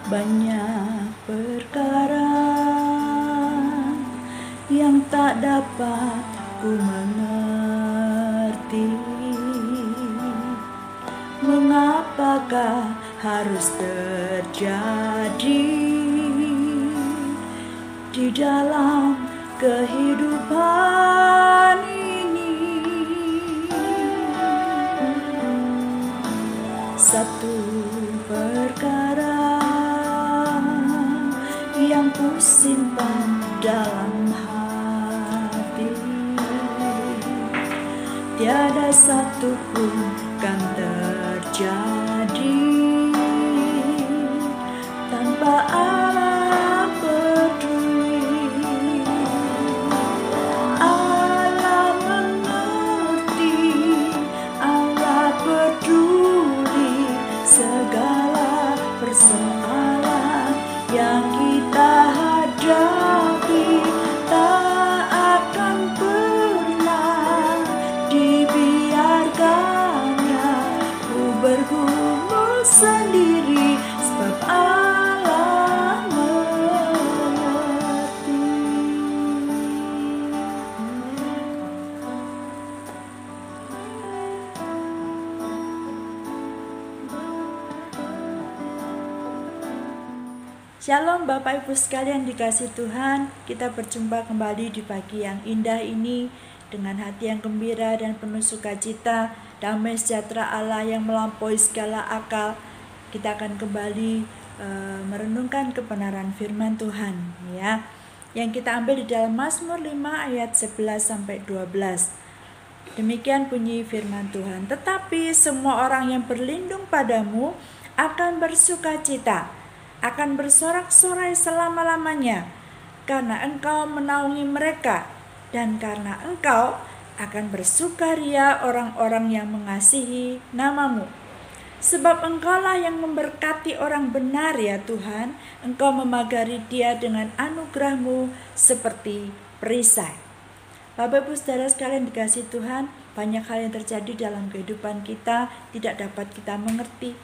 Banyak perkara yang tak dapat ku mengerti. Mengapakah harus terjadi di dalam kehidupan ini? Satu perkara yang ku simpan dalam hati, tiada satu pun kan terjadi tanpa Allah peduli. Allah mengerti, Allah peduli segala persoalan yang kita hadapi. Tak akan pernah dibiarkannya ku bergumul sendiri, sebab Allah mengerti. Shalom Bapak Ibu sekalian dikasih Tuhan, kita berjumpa kembali di pagi yang indah ini dengan hati yang gembira dan penuh sukacita. Damai sejahtera Allah yang melampaui segala akal. Kita akan kembali merenungkan kebenaran firman Tuhan, ya. Yang kita ambil di dalam Mazmur 5 ayat 11 sampai 12. Demikian bunyi firman Tuhan. Tetapi semua orang yang berlindung padamu akan bersukacita, akan bersorak-sorai selama-lamanya, karena Engkau menaungi mereka, dan karena Engkau akan bersukaria orang-orang yang mengasihi nama-Mu. Sebab Engkaulah yang memberkati orang benar, ya Tuhan. Engkau memagari dia dengan anugerah-Mu seperti perisai. Bapak Ibu saudara sekalian dikasih Tuhan, banyak hal yang terjadi dalam kehidupan kita tidak dapat kita mengerti,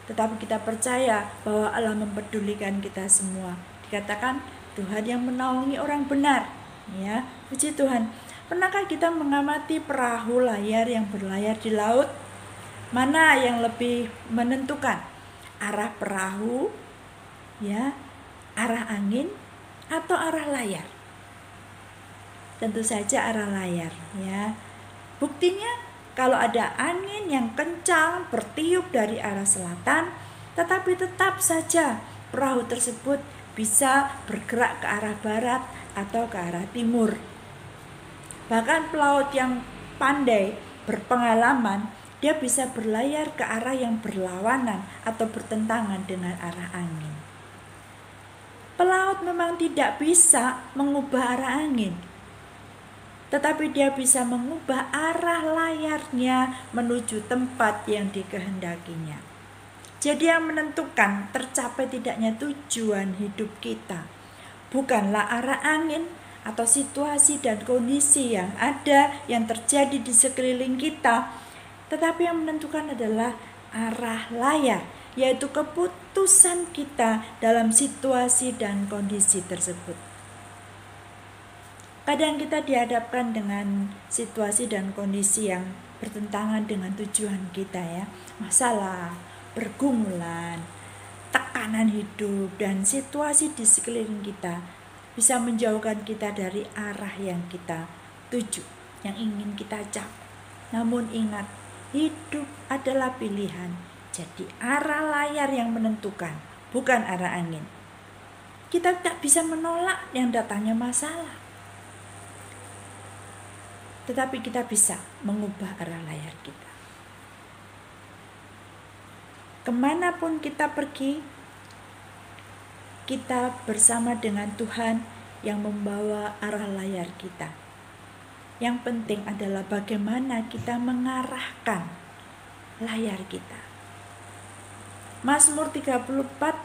tetapi kita percaya bahwa Allah mempedulikan kita semua. Dikatakan Tuhan yang menaungi orang benar, ya. Puji Tuhan. Pernahkah kita mengamati perahu layar yang berlayar di laut? Mana yang lebih menentukan arah perahu, ya, arah angin atau arah layar? Tentu saja arah layar, ya. Buktinya kalau ada angin yang kencang bertiup dari arah selatan, tetapi tetap saja perahu tersebut bisa bergerak ke arah barat atau ke arah timur. Bahkan pelaut yang pandai, berpengalaman, dia bisa berlayar ke arah yang berlawanan atau bertentangan dengan arah angin. Pelaut memang tidak bisa mengubah arah angin, tetapi dia bisa mengubah arah layarnya menuju tempat yang dikehendakinya. Jadi yang menentukan tercapai tidaknya tujuan hidup kita bukanlah arah angin atau situasi dan kondisi yang ada, yang terjadi di sekeliling kita, tetapi yang menentukan adalah arah layar, yaitu keputusan kita dalam situasi dan kondisi tersebut. Kadang kita dihadapkan dengan situasi dan kondisi yang bertentangan dengan tujuan kita, ya. Masalah, pergumulan, tekanan hidup, dan situasi di sekeliling kita bisa menjauhkan kita dari arah yang kita tuju, yang ingin kita capai. Namun ingat, hidup adalah pilihan. Jadi arah layar yang menentukan, bukan arah angin. Kita tak bisa menolak yang datangnya masalah, tetapi kita bisa mengubah arah layar kita. Kemanapun kita pergi, kita bersama dengan Tuhan yang membawa arah layar kita. Yang penting adalah bagaimana kita mengarahkan layar kita. Mazmur 34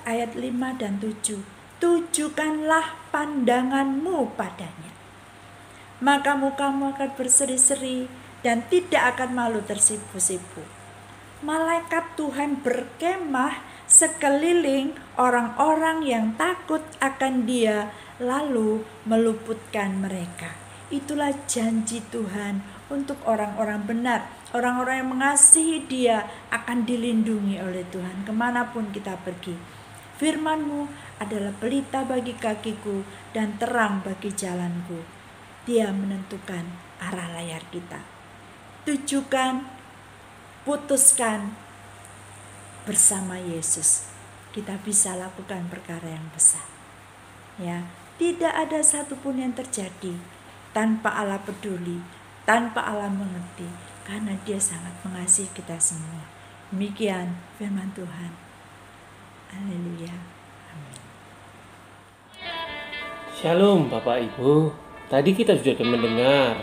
ayat 5 dan 7. Tujukanlah pandanganmu padanya, maka mukamu akan berseri-seri dan tidak akan malu tersipu-sipu. Malaikat Tuhan berkemah sekeliling orang-orang yang takut akan Dia, lalu meluputkan mereka. Itulah janji Tuhan untuk orang-orang benar. Orang-orang yang mengasihi Dia akan dilindungi oleh Tuhan kemanapun kita pergi. Firman-Mu adalah pelita bagi kakiku dan terang bagi jalanku. Dia menentukan arah layar kita. Tujukan, putuskan bersama Yesus. Kita bisa lakukan perkara yang besar. Ya, tidak ada satupun yang terjadi tanpa Allah peduli, tanpa Allah mengerti, karena Dia sangat mengasihi kita semua. Demikian firman Tuhan. Haleluya. Amin. Shalom Bapak Ibu. Tadi kita sudah mendengar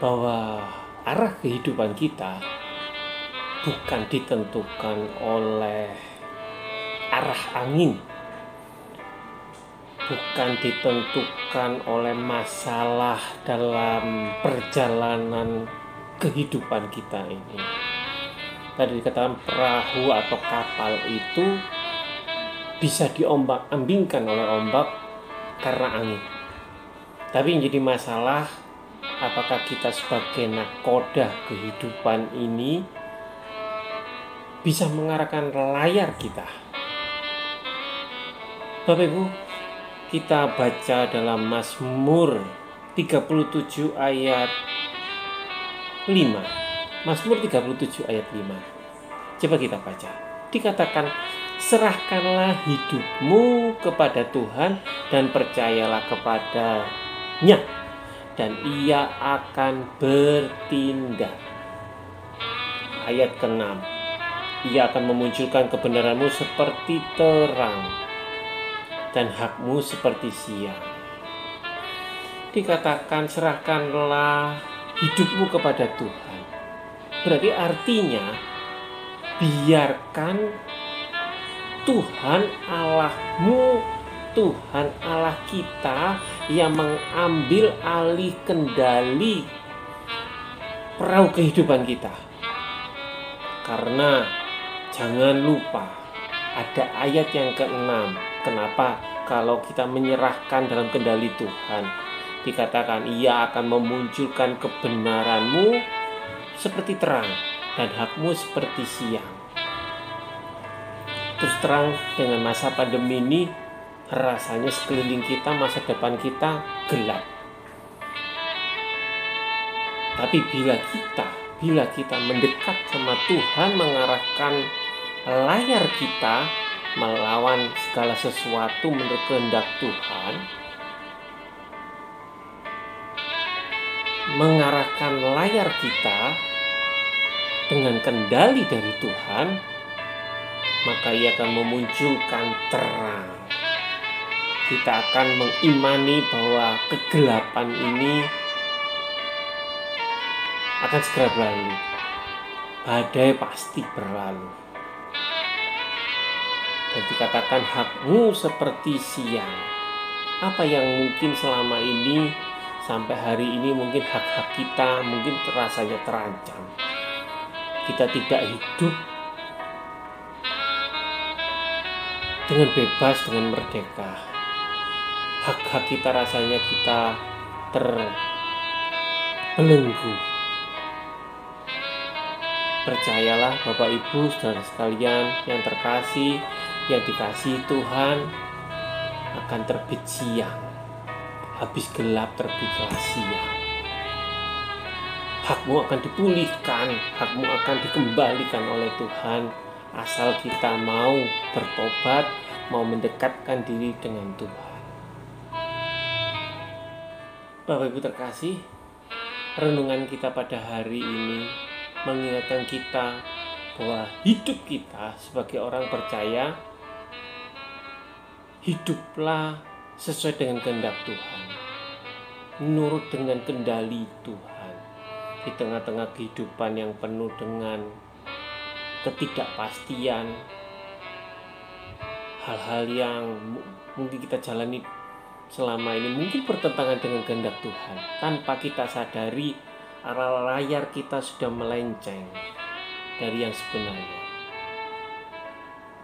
bahwa arah kehidupan kita bukan ditentukan oleh arah angin, bukan ditentukan oleh masalah dalam perjalanan kehidupan kita ini. Tadi dikatakan perahu atau kapal itu bisa diombang-ambingkan oleh ombak karena angin. Tapi yang jadi masalah, apakah kita sebagai nakoda kehidupan ini bisa mengarahkan layar kita? Bapak Ibu, kita baca dalam Mazmur 37 ayat 5. Mazmur 37 ayat 5. Coba kita baca. Dikatakan, serahkanlah hidupmu kepada Tuhan dan percayalah kepadanya, dan Ia akan bertindak. Ayat ke-6. Ia akan memunculkan kebenaranmu seperti terang dan hakmu seperti siang. Dikatakan serahkanlah hidupmu kepada Tuhan. Berarti artinya biarkan Tuhan Allahmu, Tuhan Allah kita yang mengambil alih kendali perahu kehidupan kita. Karena jangan lupa ada ayat yang ke-6. Kenapa? Kalau kita menyerahkan dalam kendali Tuhan, dikatakan Ia akan memunculkan kebenaranmu seperti terang dan hakmu seperti siang. Terus terang, dengan masa pandemi ini rasanya sekeliling kita, masa depan kita gelap. Tapi bila kita mendekat sama Tuhan, mengarahkan layar kita melawan segala sesuatu menurut kehendak Tuhan, mengarahkan layar kita dengan kendali dari Tuhan, maka Ia akan memunculkan terang. Kita akan mengimani bahwa kegelapan ini akan segera berlalu. Badai pasti berlalu. Dan dikatakan hakmu seperti siang. Apa yang mungkin selama ini sampai hari ini mungkin hak-hak kita mungkin rasanya terancam. Kita tidak hidup dengan bebas, dengan merdeka. Hak-hak kita rasanya kita terbelenggu. Percayalah Bapak Ibu saudara sekalian yang terkasih, yang dikasihi Tuhan, akan terbit siang. Habis gelap terbitlah siang. Hakmu akan dipulihkan, hakmu akan dikembalikan oleh Tuhan, asal kita mau bertobat, mau mendekatkan diri dengan Tuhan. Bapak Ibu terkasih, renungan kita pada hari ini mengingatkan kita bahwa hidup kita sebagai orang percaya, hiduplah sesuai dengan kehendak Tuhan, menurut dengan kendali Tuhan. Di tengah-tengah kehidupan yang penuh dengan ketidakpastian, hal-hal yang mungkin kita jalani selama ini mungkin bertentangan dengan kehendak Tuhan. Tanpa kita sadari, arah layar kita sudah melenceng dari yang sebenarnya.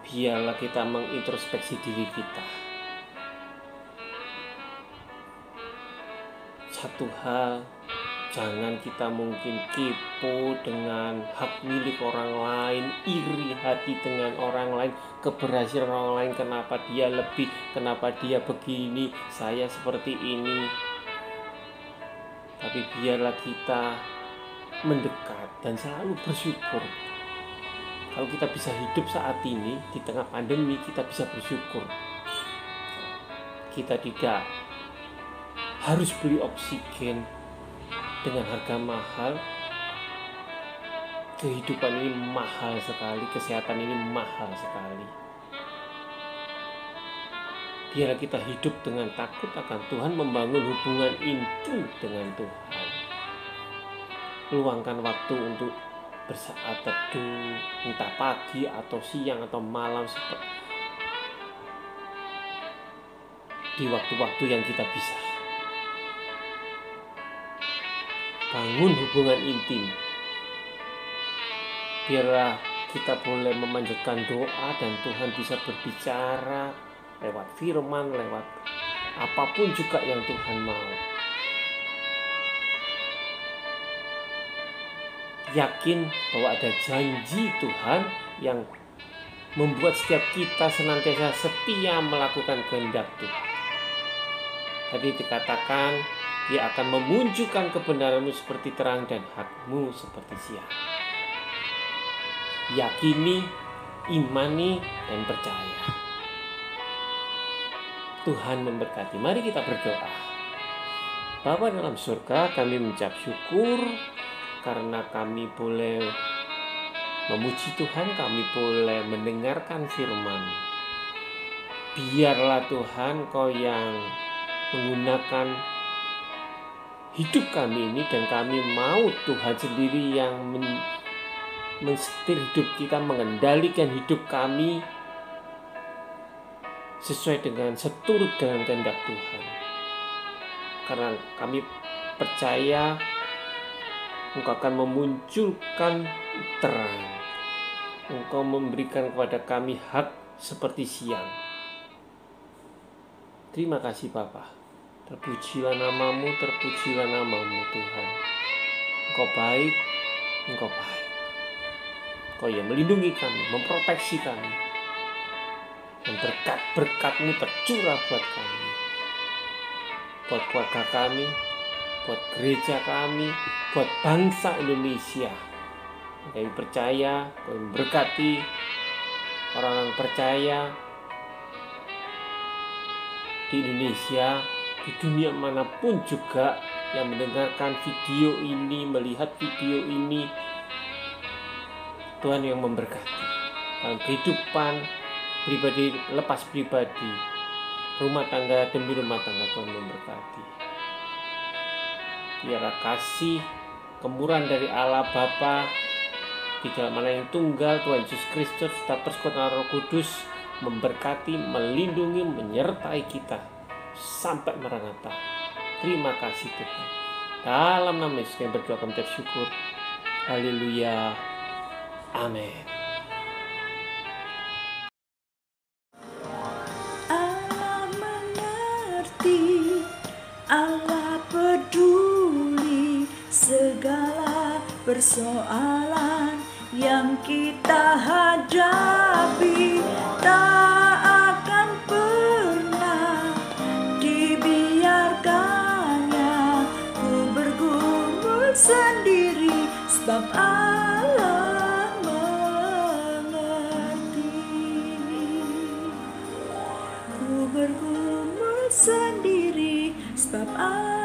biarlah kita mengintrospeksi diri kita. Satu hal, jangan kita mungkin kepo dengan hak milik orang lain, iri hati dengan orang lain, keberhasilan orang lain, kenapa dia lebih, kenapa dia begini, saya seperti ini. Tapi biarlah kita mendekat dan selalu bersyukur. Kalau kita bisa hidup saat ini di tengah pandemi, kita bisa bersyukur. Kita tidak harus beli oksigen dengan harga mahal. Kehidupan ini mahal sekali, kesehatan ini mahal sekali. Biarlah kita hidup dengan takut akan Tuhan, membangun hubungan intim dengan Tuhan. Luangkan waktu untuk bersaat teduh, entah pagi atau siang atau malam, di waktu-waktu yang kita bisa. Bangun hubungan intim. Biarlah kita boleh memanjatkan doa dan Tuhan bisa berbicara lewat firman, lewat apapun juga yang Tuhan mau. Yakin bahwa ada janji Tuhan yang membuat setiap kita senantiasa setia melakukan kehendak Tuhan. Tadi dikatakan, Dia akan memunculkan kebenaranmu seperti terang dan hakmu seperti siang. Yakini, imani, dan percaya. Tuhan memberkati. Mari kita berdoa. Bapa dalam surga, kami mengucap syukur karena kami boleh memuji Tuhan, kami boleh mendengarkan firman. Biarlah Tuhan Kau yang menggunakan hidup kami ini, dan kami mau Tuhan sendiri yang mensetir hidup kita, mengendalikan hidup kami sesuai dengan seturut dengan kehendak Tuhan. Karena kami percaya Engkau akan memunculkan terang. Engkau memberikan kepada kami hak seperti siang. Terima kasih Bapa. Terpujilah namamu, terpujilah namamu Tuhan. Engkau baik, Engkau baik. Engkau yang melindungi kami, memproteksi kami. Dan berkat-berkat-Mu tercurah buat kami. Buat keluarga kami, buat gereja kami, buat bangsa Indonesia. Kami percaya, kami memberkati orang-orang percaya di Indonesia, di dunia manapun juga yang mendengarkan video ini, melihat video ini. Tuhan yang memberkati dalam kehidupan pribadi lepas pribadi, rumah tangga demi rumah tangga. Tuhan memberkati. Biarlah kasih kemurahan dari Allah Bapa di dalam Anak yang tunggal Tuhan Yesus Kristus serta persekutuan Roh Kudus memberkati, melindungi, menyertai kita sampai Maranatha. Terima kasih Tuhan. Dalam nama Yesus kami berdoa, kami bersyukur. Haleluya. Amin. Allah mengerti, Allah peduli segala persoalan yang kita hadapi. Tak akan pernah dibiarkannya ku bergumul sendiri, sebab Allah mengerti. Ku bergumul sendiri, sebab Allah